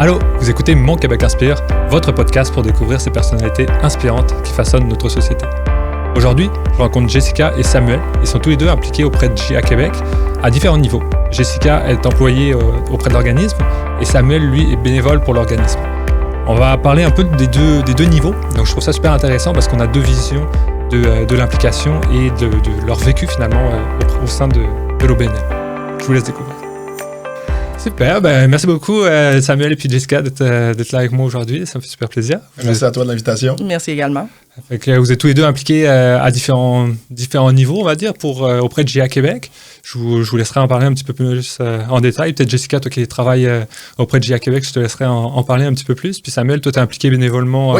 Allô, vous écoutez Mon Québec Inspire, votre podcast pour découvrir ces personnalités inspirantes qui façonnent notre société. Aujourd'hui, je rencontre Jessica et Samuel. Ils sont tous les deux impliqués auprès de JIA Québec à différents niveaux. Jessica est employée auprès de l'organisme et Samuel, lui, est bénévole pour l'organisme. On va parler un peu des deux niveaux. Donc je trouve ça super intéressant parce qu'on a deux visions de l'implication et de leur vécu finalement au sein de l'OBNL. Je vous laisse découvrir. Super, merci beaucoup Samuel et puis Jessica d'être là avec moi aujourd'hui, ça me fait super plaisir. Merci à toi de l'invitation. Merci également. Fait que vous êtes tous les deux impliqués à différents niveaux, on va dire, auprès de JIA Québec. Je vous laisserai en parler un petit peu plus en détail. Peut-être Jessica, toi qui travailles auprès de JIA Québec, je te laisserai en parler un petit peu plus. Puis Samuel, toi tu es impliqué bénévolement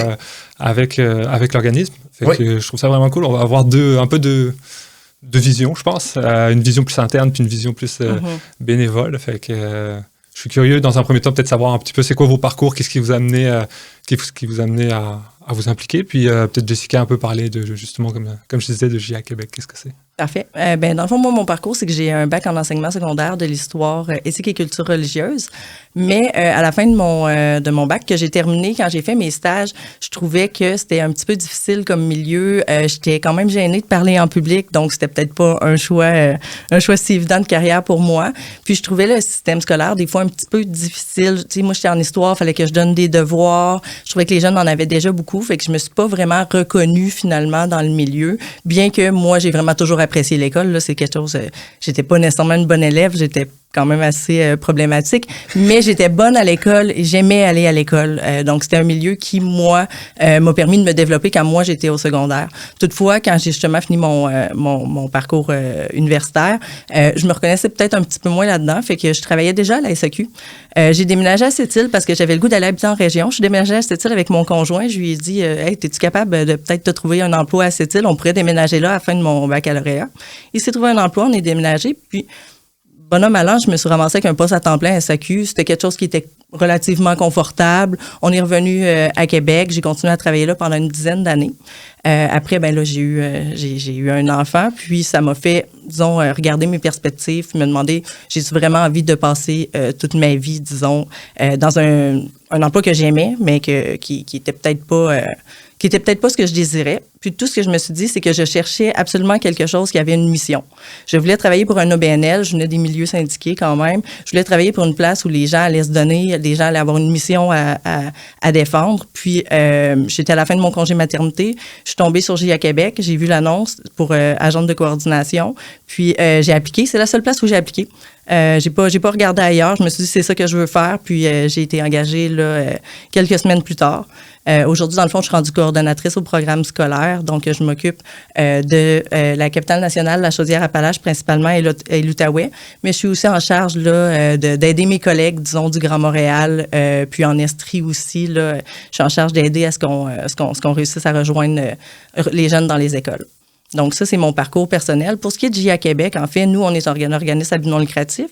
avec l'organisme. Fait que je trouve ça vraiment cool. On va avoir un peu de vision, je pense. Une vision plus interne puis une vision plus bénévole. Fait que je suis curieux, dans un premier temps, peut-être savoir un petit peu c'est quoi vos parcours, qu'est-ce qui vous a amené, à vous impliquer. Puis peut-être Jessica un peu parler de, justement, comme je disais, de JIA Québec. Qu'est-ce que c'est? Parfait. Dans le fond, moi, mon parcours, c'est que j'ai un bac en enseignement secondaire de l'histoire, éthique et culture religieuse. Mais à la fin de mon bac que j'ai terminé, quand j'ai fait mes stages, je trouvais que c'était un petit peu difficile comme milieu. J'étais quand même gênée de parler en public, donc c'était peut-être pas un choix si évident de carrière pour moi. Puis je trouvais le système scolaire des fois un petit peu difficile. Tu sais, moi, j'étais en histoire, il fallait que je donne des devoirs. Je trouvais que les jeunes en avaient déjà beaucoup, fait que je me suis pas vraiment reconnue finalement dans le milieu, bien que moi, j'ai vraiment toujours apprécié l'école. Là, c'est quelque chose. J'étais pas nécessairement une bonne élève, j'étais quand même assez problématique, mais j'étais bonne à l'école et j'aimais aller à l'école. Donc, c'était un milieu qui, moi, m'a permis de me développer quand moi, j'étais au secondaire. Toutefois, quand j'ai justement fini mon parcours universitaire, je me reconnaissais peut-être un petit peu moins là-dedans, fait que je travaillais déjà à la SAQ. J'ai déménagé à Sept-Îles parce que j'avais le goût d'aller habiter en région. Je suis déménagée à Sept-Îles avec mon conjoint. Je lui ai dit « Hey, es-tu capable de peut-être te trouver un emploi à Sept-Îles? On pourrait déménager là à la fin de mon baccalauréat. » Il s'est trouvé un emploi, on est déménagé, puis bonhomme allant, je me suis ramassée avec un poste à temps plein à SAQ. C'était quelque chose qui était relativement confortable. On est revenu à Québec. J'ai continué à travailler là pendant une dizaine d'années. Après, là, j'ai eu un enfant, puis ça m'a fait, disons, regarder mes perspectives, me demander, j'ai-tu vraiment envie de passer toute ma vie, disons, dans un emploi que j'aimais, mais qui était peut-être pas ce que je désirais. Puis tout ce que je me suis dit, c'est que je cherchais absolument quelque chose qui avait une mission. Je voulais travailler pour un OBNL, je venais des milieux syndiqués quand même. Je voulais travailler pour une place où les gens allaient se donner, les gens allaient avoir une mission à défendre. Puis j'étais à la fin de mon congé maternité, je suis tombée sur JIA Québec, j'ai vu l'annonce pour agente de coordination, puis j'ai appliqué. C'est la seule place où j'ai appliqué. J'ai pas regardé ailleurs. Je me suis dit c'est ça que je veux faire. Puis j'ai été engagée là quelques semaines plus tard. Aujourd'hui, dans le fond, je suis rendue coordonnatrice au programme scolaire. Donc, je m'occupe de la capitale nationale, la Chaudière-Appalaches principalement et l'Outaouais. Mais je suis aussi en charge là d'aider mes collègues, disons, du Grand Montréal, puis en Estrie aussi. Là, je suis en charge d'aider à ce qu'on réussisse à rejoindre les jeunes dans les écoles. Donc, ça, c'est mon parcours personnel. Pour ce qui est de JIA Québec, en fait, nous, on est un organisme à but non lucratif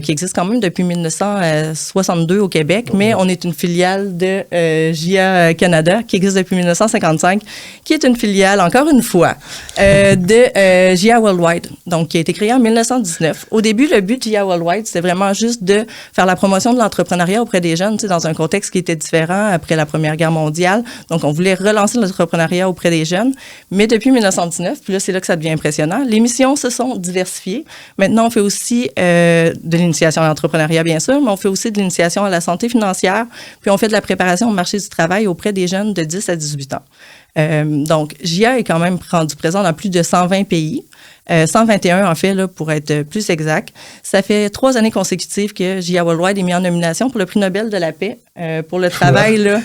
qui existe quand même depuis 1962 au Québec, mais on est une filiale de JIA Canada qui existe depuis 1955, qui est une filiale, encore une fois, de JIA Worldwide, donc qui a été créée en 1919. Au début, le but de JIA Worldwide, c'était vraiment juste de faire la promotion de l'entrepreneuriat auprès des jeunes, tu sais, dans un contexte qui était différent après la Première Guerre mondiale. Donc, on voulait relancer l'entrepreneuriat auprès des jeunes, mais depuis 1919, puis là, c'est là que ça devient impressionnant, les missions se sont diversifiées. Maintenant, on fait aussi de l'initiation à l'entrepreneuriat, bien sûr, mais on fait aussi de l'initiation à la santé financière, puis on fait de la préparation au marché du travail auprès des jeunes de 10 à 18 ans. Donc, JIA est quand même rendu présent dans plus de 120 pays. 121, en fait, là, pour être plus exact. Ça fait 3 années consécutives que JIA Worldwide est mis en nomination pour le prix Nobel de la paix pour le travail, là.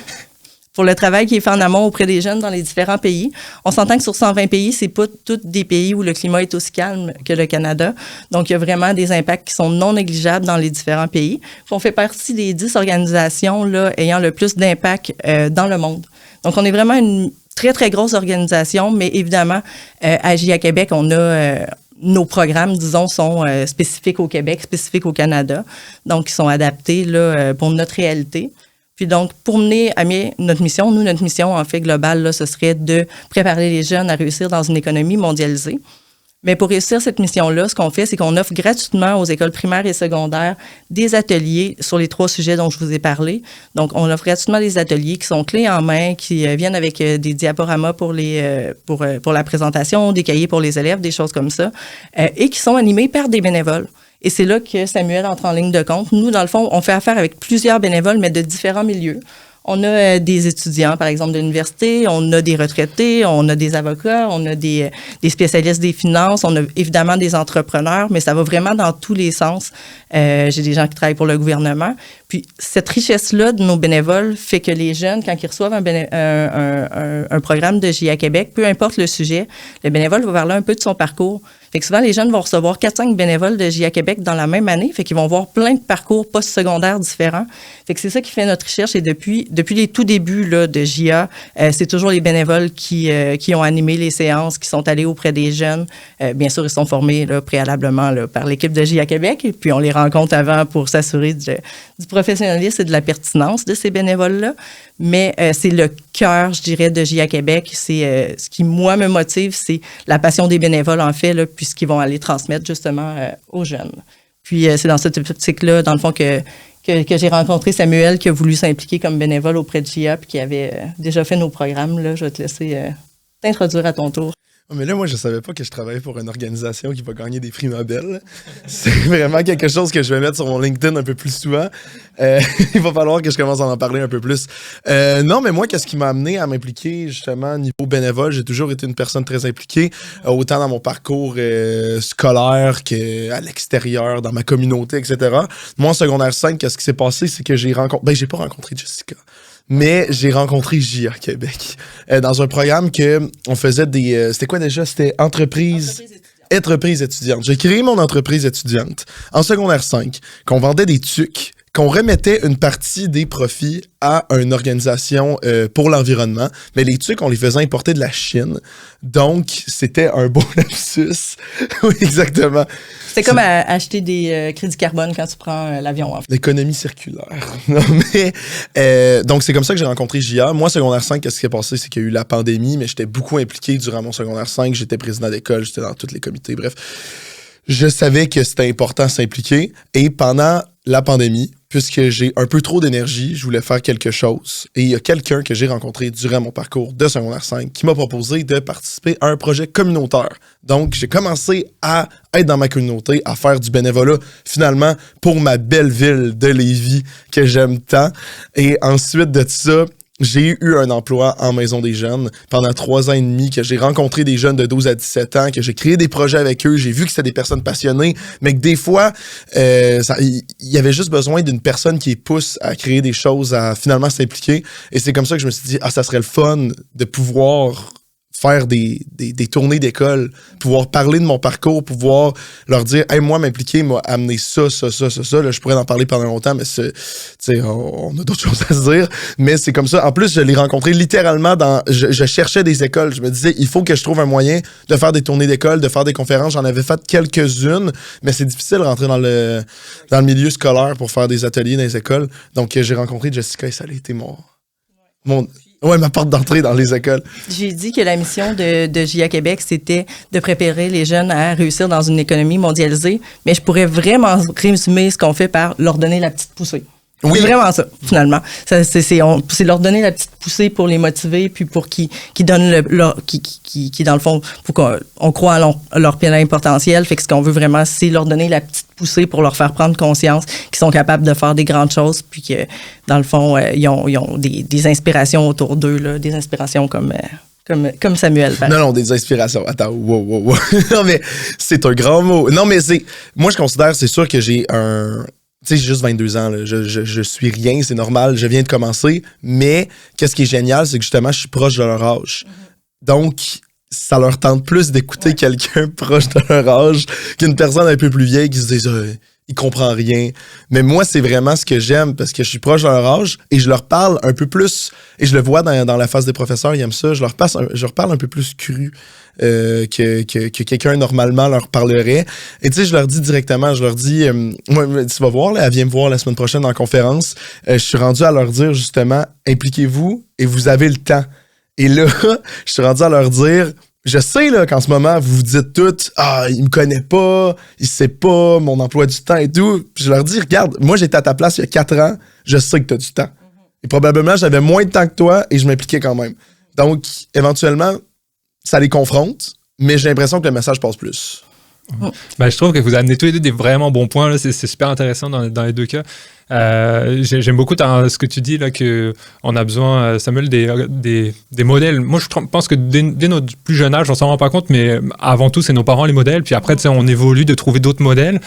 Pour le travail qui est fait en amont auprès des jeunes dans les différents pays. On s'entend que sur 120 pays, c'est pas tous des pays où le climat est aussi calme que le Canada. Donc, il y a vraiment des impacts qui sont non négligeables dans les différents pays. Puis on fait partie des 10 organisations là, ayant le plus d'impact dans le monde. Donc, on est vraiment une très, très grosse organisation, mais évidemment, à JIA Québec, on a... nos programmes, disons, sont spécifiques au Québec, spécifiques au Canada. Donc, ils sont adaptés là, pour notre réalité. Puis donc, pour mener à notre mission, notre mission, en fait, globale, là, ce serait de préparer les jeunes à réussir dans une économie mondialisée. Mais pour réussir cette mission-là, ce qu'on fait, c'est qu'on offre gratuitement aux écoles primaires et secondaires des ateliers sur les 3 sujets dont je vous ai parlé. Donc, on offre gratuitement des ateliers qui sont clés en main, qui viennent avec des diaporamas pour la présentation, des cahiers pour les élèves, des choses comme ça, et qui sont animés par des bénévoles. Et c'est là que Samuel entre en ligne de compte. Nous, dans le fond, on fait affaire avec plusieurs bénévoles, mais de différents milieux. On a des étudiants, par exemple, de l'université, on a des retraités, on a des avocats, on a des spécialistes des finances, on a évidemment des entrepreneurs, mais ça va vraiment dans tous les sens. J'ai des gens qui travaillent pour le gouvernement. Puis cette richesse-là de nos bénévoles fait que les jeunes, quand ils reçoivent un programme de JA Québec, peu importe le sujet, le bénévole va parler un peu de son parcours. Fait que souvent, les jeunes vont recevoir 4-5 bénévoles de JA Québec dans la même année. Fait qu'ils vont voir plein de parcours post-secondaires différents. Fait que c'est ça qui fait notre recherche. Et depuis les tout débuts là, de JA, c'est toujours les bénévoles qui ont animé les séances, qui sont allés auprès des jeunes. Bien sûr, ils sont formés là, préalablement là, par l'équipe de JA Québec. Et puis, on les rencontre avant pour s'assurer du professionnalisme et de la pertinence de ces bénévoles-là. Mais c'est le cœur, je dirais, de JA Québec. C'est ce qui, moi, me motive, c'est la passion des bénévoles, en fait, là, puisqu'ils vont aller transmettre justement aux jeunes. Puis c'est dans cette optique-là, dans le fond, que j'ai rencontré Samuel, qui a voulu s'impliquer comme bénévole auprès de JA, puis qui avait déjà fait nos programmes. Là, je vais te laisser t'introduire à ton tour. Mais là, moi, je savais pas que je travaillais pour une organisation qui va gagner des prix Nobel. C'est vraiment quelque chose que je vais mettre sur mon LinkedIn un peu plus souvent. Il va falloir que je commence à en parler un peu plus. Non, mais moi, qu'est-ce qui m'a amené à m'impliquer, justement, niveau bénévole? J'ai toujours été une personne très impliquée, autant dans mon parcours scolaire qu'à l'extérieur, dans ma communauté, etc. Moi, en secondaire 5, qu'est-ce qui s'est passé? C'est que j'ai pas rencontré Jessica. Mais j'ai rencontré JA Québec dans un programme que on faisait des... c'était quoi déjà? C'était entreprise étudiante. J'ai créé mon entreprise étudiante en secondaire 5, qu'on vendait des tucs, qu'on remettait une partie des profits à une organisation pour l'environnement. Mais les tucs, on les faisait importer de la Chine. Donc, c'était un beau lapsus. Oui, exactement. C'est comme acheter des crédits carbone quand tu prends l'avion. En fait. L'économie circulaire. Non, mais, donc, c'est comme ça que j'ai rencontré JA. Moi, secondaire 5, qu'est-ce qui s'est passé? C'est qu'il y a eu la pandémie, mais j'étais beaucoup impliqué durant mon secondaire 5. J'étais président d'école, j'étais dans tous les comités. Bref, je savais que c'était important de s'impliquer. Et pendant la pandémie, puisque j'ai un peu trop d'énergie, je voulais faire quelque chose. Et il y a quelqu'un que j'ai rencontré durant mon parcours de secondaire 5 qui m'a proposé de participer à un projet communautaire. Donc, j'ai commencé à être dans ma communauté, à faire du bénévolat, finalement, pour ma belle ville de Lévis que j'aime tant. Et ensuite de ça, j'ai eu un emploi en maison des jeunes pendant 3 ans et demi, que j'ai rencontré des jeunes de 12 à 17 ans, que j'ai créé des projets avec eux, j'ai vu que c'était des personnes passionnées, mais que des fois, il y avait juste besoin d'une personne qui les pousse à créer des choses, à finalement s'impliquer. Et c'est comme ça que je me suis dit, ça serait le fun de pouvoir faire des tournées d'école, pouvoir parler de mon parcours, pouvoir leur dire, hey, moi, m'impliquer m'a amené ça. Là, je pourrais en parler pendant longtemps, mais on a d'autres choses à se dire. Mais c'est comme ça. En plus, je l'ai rencontré littéralement je cherchais des écoles. Je me disais, il faut que je trouve un moyen de faire des tournées d'école, de faire des conférences. J'en avais fait quelques-unes, mais c'est difficile de rentrer dans le milieu scolaire pour faire des ateliers dans les écoles. Donc, j'ai rencontré Jessica et ça a été ma porte d'entrée dans les écoles. J'ai dit que la mission de JA Québec, c'était de préparer les jeunes à réussir dans une économie mondialisée, mais je pourrais vraiment résumer ce qu'on fait par leur donner la petite poussée. Oui. C'est vraiment ça, finalement. C'est leur donner la petite poussée pour les motiver, puis pour qu'ils donnent qui dans le fond, pour qu'on croit à leur plein potentiel. Fait que ce qu'on veut vraiment, c'est leur donner la petite poussée pour leur faire prendre conscience qu'ils sont capables de faire des grandes choses, puis que, dans le fond, ils ont des inspirations autour d'eux, là, des inspirations comme Samuel. Non, des inspirations. Attends, wow. Non, mais c'est un grand mot. Non, mais moi, je considère, c'est sûr que j'ai j'ai juste 22 ans, là. Je suis rien, c'est normal, je viens de commencer, mais qu'est-ce qui est génial, c'est que justement, je suis proche de leur âge. Donc, ça leur tente plus d'écouter quelqu'un proche de leur âge qu'une personne un peu plus vieille qui se dit il comprend rien. Mais moi, c'est vraiment ce que j'aime parce que je suis proche de leur âge et je leur parle un peu plus, et je le vois dans la phase des professeurs, ils aiment ça, je leur parle un peu plus cru que quelqu'un normalement leur parlerait. Et tu sais, je leur dis directement, moi, tu vas voir, là, elle vient me voir la semaine prochaine en conférence, je suis rendu à leur dire justement, impliquez-vous et vous avez le temps. Et là, je suis rendu à leur dire, Je sais là, qu'en ce moment, vous vous dites toutes « Ah, il me connaît pas, il sait pas mon emploi du temps et tout. » Puis je leur dis « Regarde, moi, j'étais à ta place il y a 4 ans, je sais que tu as du temps. Et probablement, j'avais moins de temps que toi et je m'impliquais quand même. Donc, éventuellement, ça les confronte, mais j'ai l'impression que le message passe plus. » Ben, je trouve que vous amenez tous les deux des vraiment bons points. Là. C'est super intéressant dans les deux cas. J'aime beaucoup ce que tu dis, là, qu'on a besoin, Samuel, des modèles. Moi, je pense que dès notre plus jeune âge, on s'en rend pas compte, mais avant tout, c'est nos parents les modèles. Puis après, on évolue de trouver d'autres modèles.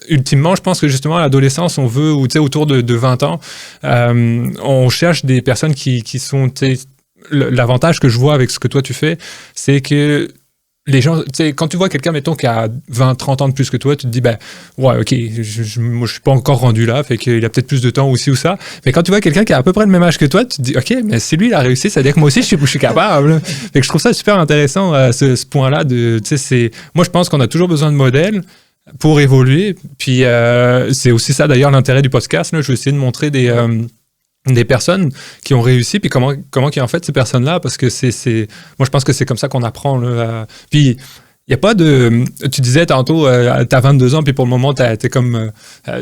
Ultimement, je pense que justement, à l'adolescence, on veut, ou autour de 20 ans, on cherche des personnes qui sont... L'avantage que je vois avec ce que toi, tu fais, c'est que les gens, tu sais, quand tu vois quelqu'un, mettons, qui a 20, 30 ans de plus que toi, tu te dis, ben, ouais, OK, moi, je suis pas encore rendu là, fait qu'il a peut-être plus de temps aussi ou ça. Mais quand tu vois quelqu'un qui a à peu près le même âge que toi, tu te dis, OK, mais si lui, il a réussi, ça veut dire que moi aussi, je suis capable. Fait que je trouve ça super intéressant, ce point-là de, tu sais, moi, je pense qu'on a toujours besoin de modèles pour évoluer. Puis, c'est aussi ça, d'ailleurs, l'intérêt du podcast, là. Je vais essayer de montrer des personnes qui ont réussi, puis comment qui en fait ces personnes-là, parce que moi je pense que c'est comme ça qu'on apprend. Là. Puis il n'y a pas de... Tu disais tantôt, t'as 22 ans, puis pour le moment, t'es comme...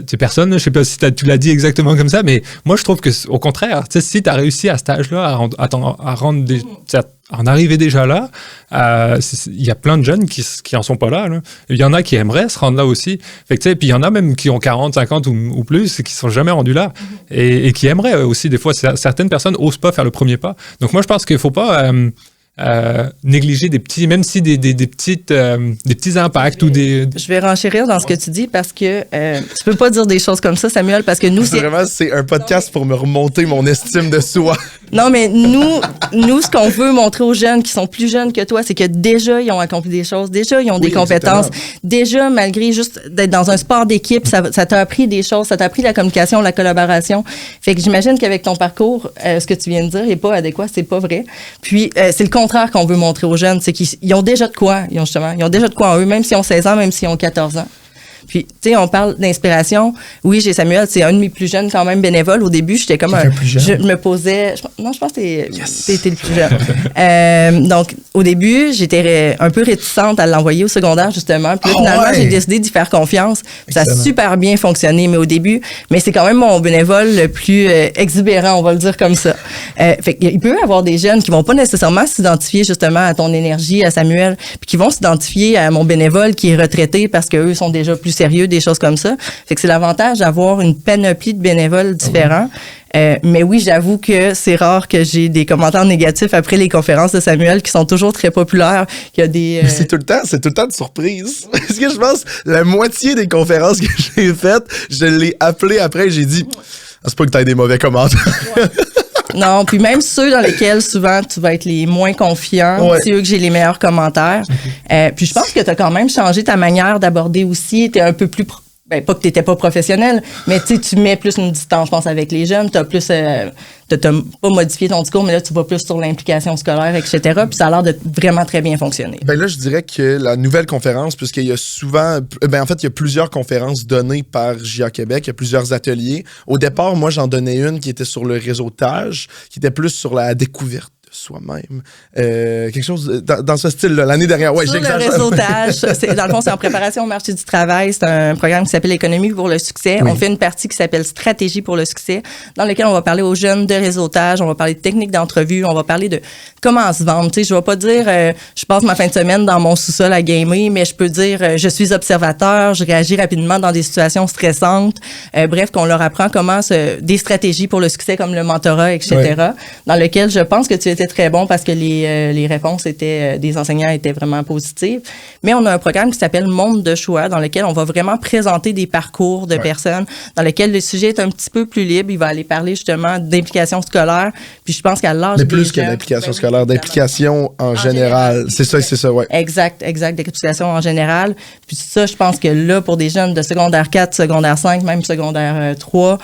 t'es personne, je sais pas si tu l'as dit exactement comme ça, mais moi je trouve que au contraire, si t'as réussi à cet âge-là à en arriver déjà là, il y a plein de jeunes qui en sont pas là. Il y en a qui aimeraient se rendre là aussi. Fait que, puis il y en a même qui ont 40, 50 ou plus et qui sont jamais rendus là et qui aimeraient aussi. Des fois, certaines personnes osent pas faire le premier pas. Donc moi, je pense qu'il faut pas... négliger des petits, même si des petits impacts ou des... Je vais renchérir dans ce que tu dis parce que tu peux pas dire des choses comme ça, Samuel, parce que nous... C'est un podcast pour me remonter mon estime de soi. Non, mais nous, ce qu'on veut montrer aux jeunes qui sont plus jeunes que toi, c'est que déjà, ils ont accompli des choses, déjà, ils ont des compétences. Exactement. Déjà, malgré juste d'être dans un sport d'équipe, ça t'a appris des choses, ça t'a appris la communication, la collaboration. Fait que j'imagine qu'avec ton parcours, ce que tu viens de dire est pas adéquat, c'est pas vrai. Puis, c'est le contraire qu'on veut montrer aux jeunes, c'est qu'ils ont déjà de quoi, ils ont déjà de quoi en eux, même s'ils ont 16 ans, même s'ils ont 14 ans. Puis, tu sais, on parle d'inspiration. Oui, j'ai Samuel, c'est un de mes plus jeunes quand même bénévoles. Au début, j'étais comme je me posais... je pense que t'es le plus jeune. Donc, au début, j'étais un peu réticente à l'envoyer au secondaire, justement. Puis là, finalement, j'ai décidé d'y faire confiance. Ça a super bien fonctionné, mais au début... Mais c'est quand même mon bénévole le plus exubérant, on va le dire comme ça. Fait qu'il peut y avoir des jeunes qui vont pas nécessairement s'identifier, justement, à ton énergie, à Samuel, puis qui vont s'identifier à mon bénévole qui est retraité parce qu'eux sont déjà plus sérieux, des choses comme ça. Fait que c'est l'avantage d'avoir une panoplie de bénévoles différents. Mais oui, j'avoue que c'est rare que j'ai des commentaires négatifs après les conférences de Samuel qui sont toujours très populaires. Il y a des... Mais c'est tout le temps de surprise. Parce que je pense, la moitié des conférences que j'ai faites, je l'ai appelé après et j'ai dit, c'est pas que t'as des mauvais commentaires. Ouais. Non, puis même ceux dans lesquels souvent tu vas être les moins confiants, c'est eux que j'ai les meilleurs commentaires. Puis je pense que tu as quand même changé ta manière d'aborder aussi. Tu es un peu plus... Ben, pas que tu n'étais pas professionnel, mais tu mets plus une distance, je pense, avec les jeunes. Tu as plus... t'as pas modifié ton discours, mais là, tu vas plus sur l'implication scolaire, etc. Puis ça a l'air de vraiment très bien fonctionner. Ben là, je dirais que la nouvelle conférence, puisqu'il y a souvent... Ben en fait, il y a plusieurs conférences données par JA Québec. Il y a plusieurs ateliers. Au départ, moi, j'en donnais une qui était sur le réseautage, qui était plus sur la découverte soi-même. Quelque chose dans ce style-là. L'année dernière, sur le réseautage, dans le fond, c'est en préparation au marché du travail. C'est un programme qui s'appelle Économie pour le succès. Oui. On fait une partie qui s'appelle Stratégie pour le succès, dans laquelle on va parler aux jeunes de réseautage, on va parler de techniques d'entrevue, on va parler de comment se vendre. Tu sais, je vais pas dire je passe ma fin de semaine dans mon sous-sol à gamer, mais je peux dire je suis observateur, je réagis rapidement dans des situations stressantes. Bref, qu'on leur apprend comment des stratégies pour le succès comme le mentorat, etc. Oui. Dans lequel je pense que tu étais très bon parce que les réponses des enseignants étaient vraiment positives. Mais on a un programme qui s'appelle Monde de choix, dans lequel on va vraiment présenter des parcours de personnes, dans lequel le sujet est un petit peu plus libre. Il va aller parler justement d'implication scolaire. Puis je pense qu'à l'âge mais plus que d'implication scolaire, d'implication en général. C'est ça, ouais. Exact, d'implication en général. Puis ça, je pense que là, pour des jeunes de secondaire 4, secondaire 5, même secondaire 3,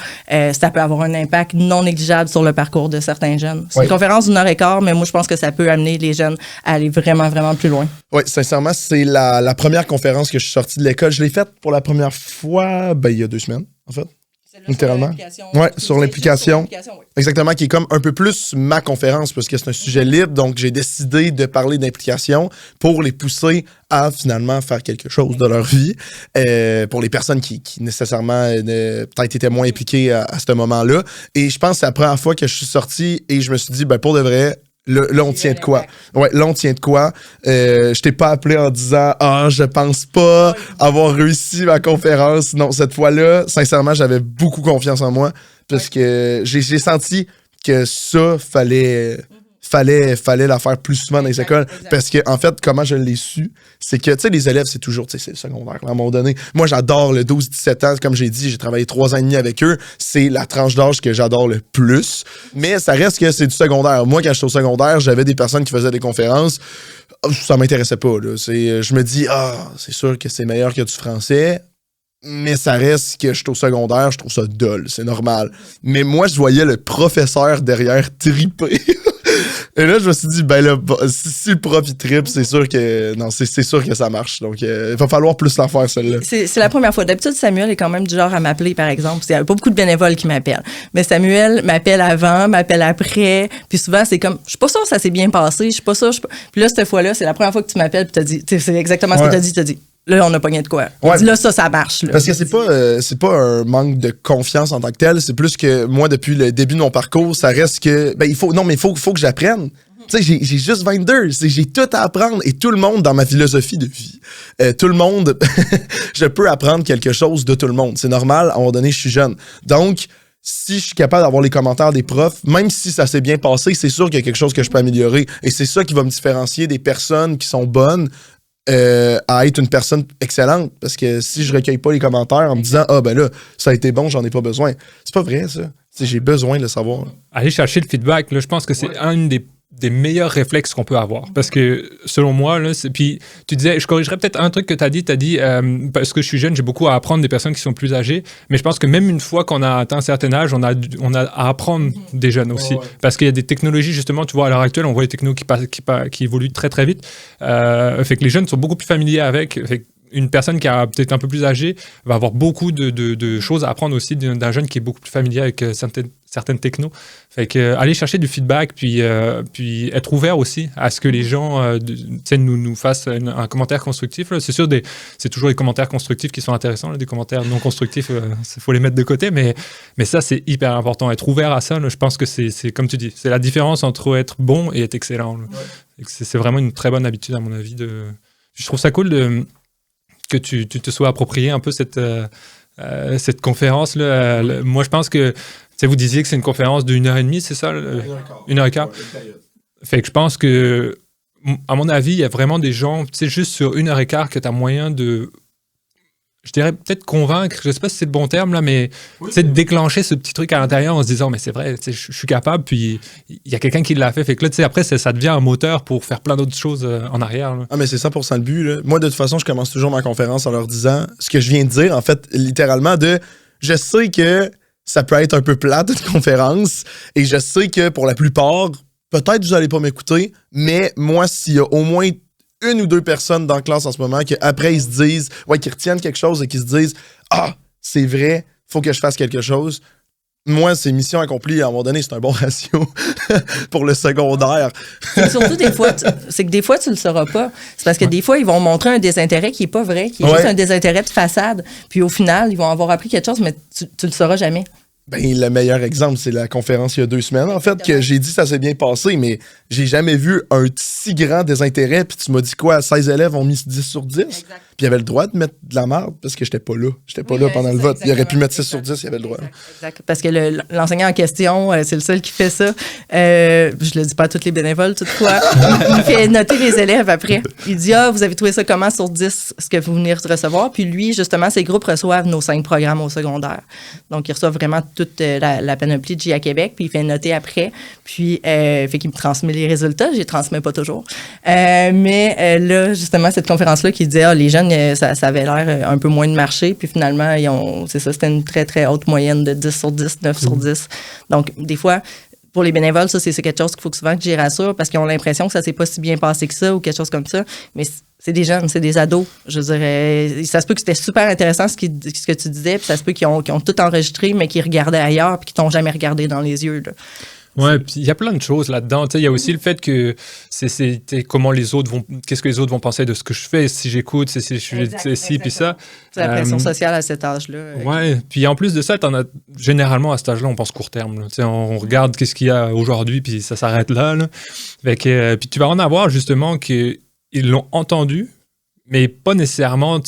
ça peut avoir un impact non négligeable sur le parcours de certains jeunes. C'est une conférence d'une heure et quart, mais moi, je pense que ça peut amener les jeunes à aller vraiment, vraiment plus loin. Oui, sincèrement, c'est la première conférence que je suis sorti de l'école. Je l'ai faite pour la première fois il y a 2 semaines, en fait. littéralement. Ouais, sur l'implication. Exactement, qui est comme un peu plus ma conférence, parce que c'est un sujet libre, donc j'ai décidé de parler d'implication pour les pousser à finalement faire quelque chose de leur vie. Pour les personnes qui nécessairement peut-être étaient moins impliquées à ce moment-là. Et je pense que c'est la première fois que je suis sorti et je me suis dit, ben pour de vrai, là, on tient de quoi? Ouais, là, on tient de quoi? Je t'ai pas appelé en disant « Ah, je pense pas avoir réussi ma conférence. » Non, cette fois-là, sincèrement, j'avais beaucoup confiance en moi parce que j'ai senti que ça, fallait la faire plus souvent dans les écoles. Parce que, en fait, comment je l'ai su, c'est que, tu sais, les élèves, c'est toujours, tu sais, c'est le secondaire, là, à un moment donné. Moi, j'adore le 12-17 ans. Comme j'ai dit, j'ai travaillé 3 ans et demi avec eux. C'est la tranche d'âge que j'adore le plus. Mais ça reste que c'est du secondaire. Moi, quand j'étais au secondaire, j'avais des personnes qui faisaient des conférences. Ça m'intéressait pas, là. Je me dis, c'est sûr que c'est meilleur que du français. Mais ça reste que je suis au secondaire, je trouve ça dull. C'est normal. Mais moi, je voyais le professeur derrière triper. Et là, je me suis dit, ben là, si le prof il tripe, c'est sûr que ça marche. Donc, il va falloir plus la faire, celle-là. C'est la première fois. D'habitude, Samuel est quand même du genre à m'appeler, par exemple. Il n'y a pas beaucoup de bénévoles qui m'appellent. Mais Samuel m'appelle avant, m'appelle après. Puis souvent, c'est comme, je suis pas sûre que ça s'est bien passé. Je suis pas sûre. Puis là, cette fois-là, c'est la première fois que tu m'appelles. Puis t'as dit, c'est exactement ce que t'as dit. Là, on a pogné de quoi. Ouais. Là, ça marche. Là. Parce que c'est pas un manque de confiance en tant que tel. C'est plus que moi, depuis le début de mon parcours, ça reste que, il faut que j'apprenne. Tu sais, j'ai juste 22. J'ai tout à apprendre. Et tout le monde, dans ma philosophie de vie, tout le monde, je peux apprendre quelque chose de tout le monde. C'est normal. À un moment donné, je suis jeune. Donc, si je suis capable d'avoir les commentaires des profs, même si ça s'est bien passé, c'est sûr qu'il y a quelque chose que je peux améliorer. Et c'est ça qui va me différencier des personnes qui sont bonnes à être une personne excellente. Parce que si je recueille pas les commentaires en me disant « Ah, ben là, ça a été bon, j'en ai pas besoin. » C'est pas vrai, ça. T'sais, j'ai besoin de le savoir. Aller chercher le feedback, là, je pense que c'est un des meilleurs réflexes qu'on peut avoir. Parce que, selon moi, là, puis tu disais, je corrigerais peut-être un truc que tu as dit, parce que je suis jeune, j'ai beaucoup à apprendre des personnes qui sont plus âgées, mais je pense que même une fois qu'on a atteint un certain âge, on a à apprendre des jeunes aussi. Parce qu'il y a des technologies, justement, tu vois, à l'heure actuelle, on voit les technos qui évoluent très, très vite. Fait que les jeunes sont beaucoup plus familiers avec. Fait une personne qui est peut-être un peu plus âgée va avoir beaucoup de choses à apprendre aussi d'un jeune qui est beaucoup plus familier avec certaines technos. Fait que aller chercher du feedback, puis être ouvert aussi à ce que les gens nous fassent un commentaire constructif. Là. C'est sûr, c'est toujours les commentaires constructifs qui sont intéressants. Là. Des commentaires non constructifs, il faut les mettre de côté. Mais ça, c'est hyper important. Être ouvert à ça, là, je pense que c'est comme tu dis, c'est la différence entre être bon et être excellent. Ouais. C'est vraiment une très bonne habitude, à mon avis. Je trouve ça cool que tu te sois approprié un peu cette conférence-là. Moi, je pense que vous disiez que c'est une conférence d'1 heure et demie, c'est ça? 1 heure et quart. Fait que je pense que, à mon avis, il y a vraiment des gens, juste sur 1 heure et quart, que tu as moyen de, je dirais peut-être convaincre, je sais pas si c'est le bon terme, là, mais de déclencher ce petit truc à l'intérieur en se disant, mais c'est vrai, je suis capable, puis il y a quelqu'un qui l'a fait. Fait que là, après, ça devient un moteur pour faire plein d'autres choses en arrière. Là. Ah, mais c'est 100% le but. Là. Moi, de toute façon, je commence toujours ma conférence en leur disant ce que je viens de dire, en fait, littéralement, je sais que ça peut être un peu plate, une conférence, et je sais que pour la plupart, peut-être vous n'allez pas m'écouter, mais moi, s'il y a au moins 1 ou 2 personnes dans la classe en ce moment qu'après, ils se disent, qu'ils retiennent quelque chose et qu'ils se disent « Ah, c'est vrai, faut que je fasse quelque chose », moi, c'est mission accomplie. À un moment donné, c'est un bon ratio pour le secondaire. Surtout, des fois, tu le sauras pas. C'est parce que des fois, ils vont montrer un désintérêt qui est pas vrai, qui est juste un désintérêt de façade. Puis au final, ils vont avoir appris quelque chose, mais tu le sauras jamais. Ben, le meilleur exemple, c'est la conférence il y a 2 semaines, en fait, que j'ai dit ça s'est bien passé, mais j'ai jamais vu un si grand désintérêt. Puis tu m'as dit quoi, 16 élèves ont mis 10 sur 10? Exact. Puis il avait le droit de mettre de la merde parce que j'étais pas là. J'étais pas là pendant le vote. Il aurait pu mettre 6 sur 10, il avait le droit. Exact. Parce que l'enseignant en question, c'est le seul qui fait ça. Je le dis pas à tous les bénévoles, toutefois. Il fait noter les élèves après. Il dit, vous avez trouvé ça comment sur 10, ce que vous venez de recevoir? Puis lui, justement, ses groupes reçoivent nos 5 programmes au secondaire. Donc, ils reçoivent vraiment toute la panoplie de GIA Québec, puis il fait noter après. Puis, fait qu'il me transmet les résultats. Je les transmets pas toujours. Mais là, justement, cette conférence-là qui disait, les jeunes, ça avait l'air un peu moins de marché. Puis finalement, c'était une très, très haute moyenne de 10 sur 10, 9 sur 10. Donc, des fois, pour les bénévoles, ça, c'est quelque chose qu'il faut que souvent que j'y rassure parce qu'ils ont l'impression que ça s'est pas si bien passé que ça ou quelque chose comme ça. Mais c'est des jeunes, c'est des ados. Je dirais, ça se peut que c'était super intéressant ce que tu disais, puis ça se peut qu'ils ont tout enregistré, mais qu'ils regardaient ailleurs, puis qu'ils t'ont jamais regardé dans les yeux. Là. Ouais, puis il y a plein de choses là-dedans. Il y a aussi le fait que c'est comment les autres vont, qu'est-ce que les autres vont penser de ce que je fais, si j'écoute, si je suis ci, puis ça. C'est la pression sociale à cet âge-là. Ouais, puis en plus de ça, généralement à cet âge-là, on pense court terme. Là. On regarde qu'est-ce qu'il y a aujourd'hui, puis ça s'arrête là. Fait que, puis tu vas en avoir justement qu'ils l'ont entendu, mais pas nécessairement,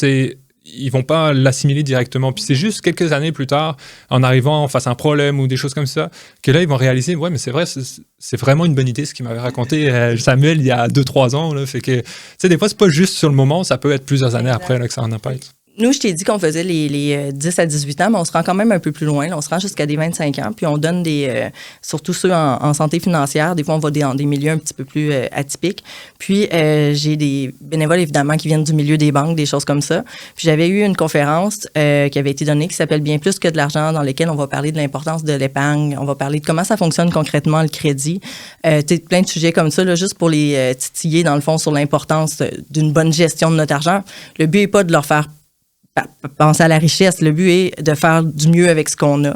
ils vont pas l'assimiler directement. Puis c'est juste quelques années plus tard, en arrivant face à un problème ou des choses comme ça, que là, ils vont réaliser, ouais, mais c'est vrai, c'est vraiment une bonne idée ce qu'il m'avait raconté Samuel il y a 2-3 ans. Là. Fait que, des fois, c'est pas juste sur le moment, ça peut être plusieurs années après là, que ça en impact. Nous, je t'ai dit qu'on faisait les 10 à 18 ans, mais on se rend quand même un peu plus loin. Là. On se rend jusqu'à des 25 ans, puis on donne surtout ceux en santé financière. Des fois, on va dans des milieux un petit peu plus atypiques. Puis, j'ai des bénévoles, évidemment, qui viennent du milieu des banques, des choses comme ça. Puis, j'avais eu une conférence qui avait été donnée qui s'appelle « Bien plus que de l'argent », dans laquelle on va parler de l'importance de l'épargne, on va parler de comment ça fonctionne concrètement, le crédit. Plein de sujets comme ça, là, juste pour les titiller, dans le fond, sur l'importance d'une bonne gestion de notre argent. Le but n'est pas de leur faire penser à la richesse. Le but est de faire du mieux avec ce qu'on a.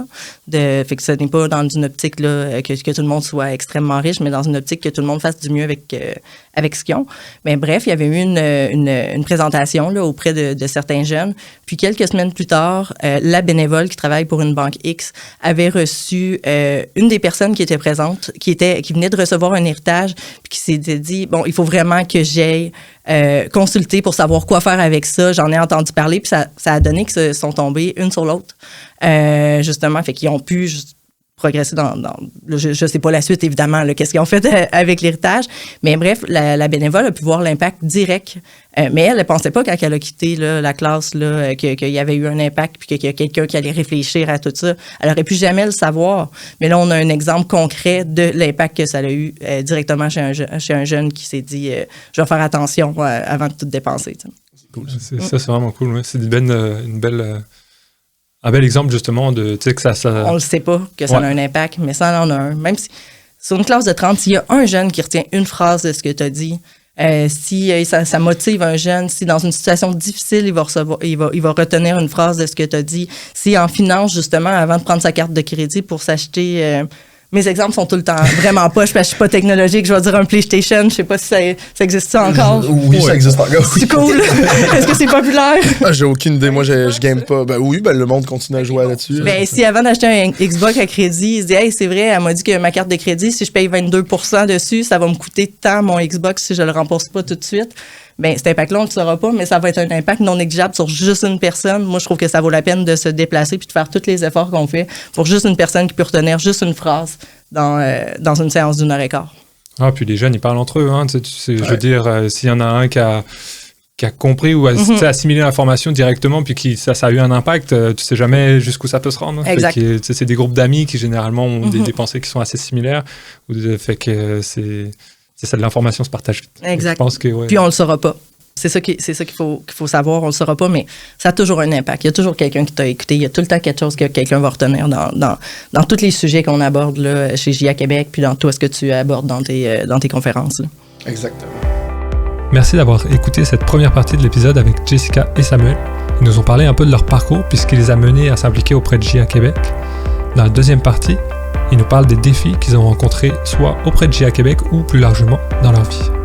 Fait que ce n'est pas dans une optique là, que tout le monde soit extrêmement riche, mais dans une optique que tout le monde fasse du mieux avec ce qu'ils ont. Mais bref, il y avait eu une présentation là, auprès de certains jeunes. Puis quelques semaines plus tard, la bénévole qui travaille pour une banque X avait reçu une des personnes qui était présente, qui venait de recevoir un héritage, puis qui s'est dit, bon, il faut vraiment que j'aille consulter pour savoir quoi faire avec ça. J'en ai entendu parler, puis ça a donné qu'ils se sont tombés une sur l'autre. Justement, fait qu'ils ont pu progresser je sais pas la suite, évidemment, là, qu'est-ce qu'ils ont fait avec l'héritage. Mais bref, la bénévole a pu voir l'impact direct. Mais elle ne pensait pas, quand elle a quitté là, la classe, là, qu'il y avait eu un impact puis qu'il y a quelqu'un qui allait réfléchir à tout ça. Elle aurait pu jamais le savoir. Mais là, on a un exemple concret de l'impact que ça a eu directement chez un jeune qui s'est dit je vais faire attention avant de tout dépenser. T'sais. Cool. Ça, c'est vraiment cool. Ouais. C'est un bel exemple, justement, de que ça... On le sait pas que ça a un impact, mais ça en a un. Même si, sur une classe de 30, s'il y a un jeune qui retient une phrase de ce que tu as dit, si ça motive un jeune, si dans une situation difficile, il va retenir une phrase de ce que tu as dit, si en finance, justement, avant de prendre sa carte de crédit pour s'acheter... mes exemples sont tout le temps vraiment poches, parce que je suis pas technologique. Je vais dire un PlayStation. Je sais pas si ça existe ça encore. Oui, ça existe encore. C'est cool. Est-ce que c'est populaire? J'ai aucune idée. Moi, je game pas. Oui, le monde continue à jouer là-dessus. Si avant d'acheter un Xbox à crédit, il se dit, hey, c'est vrai, elle m'a dit que ma carte de crédit, si je paye 22% dessus, ça va me coûter tant mon Xbox si je le rembourse pas tout de suite. Cet impact-là, on ne le saura pas, mais ça va être un impact non négligeable sur juste une personne. Moi, je trouve que ça vaut la peine de se déplacer puis de faire tous les efforts qu'on fait pour juste une personne qui peut retenir juste une phrase dans une séance d'1 heure et quart. Ah, puis les jeunes, ils parlent entre eux. Hein, je veux dire, s'il y en a un qui a compris ou assimilé l'information directement puis ça a eu un impact, tu sais jamais jusqu'où ça peut se rendre. Exact. Fait que, c'est des groupes d'amis qui, généralement, ont des pensées qui sont assez similaires. Fait que c'est de l'information se partage vite. Exact. Je pense que, Puis on le saura pas. C'est ça qu'il faut savoir, on le saura pas, mais ça a toujours un impact. Il y a toujours quelqu'un qui t'a écouté. Il y a tout le temps quelque chose que quelqu'un va retenir dans tous les sujets qu'on aborde là, chez JA Québec, puis dans tout ce que tu abordes dans tes conférences. Là. Exactement. Merci d'avoir écouté cette première partie de l'épisode avec Jessica et Samuel. Ils nous ont parlé un peu de leur parcours puisqu'il les a menés à s'impliquer auprès de JA Québec. Dans la deuxième partie, ils nous parlent des défis qu'ils ont rencontrés soit auprès de JA Québec ou plus largement dans leur vie.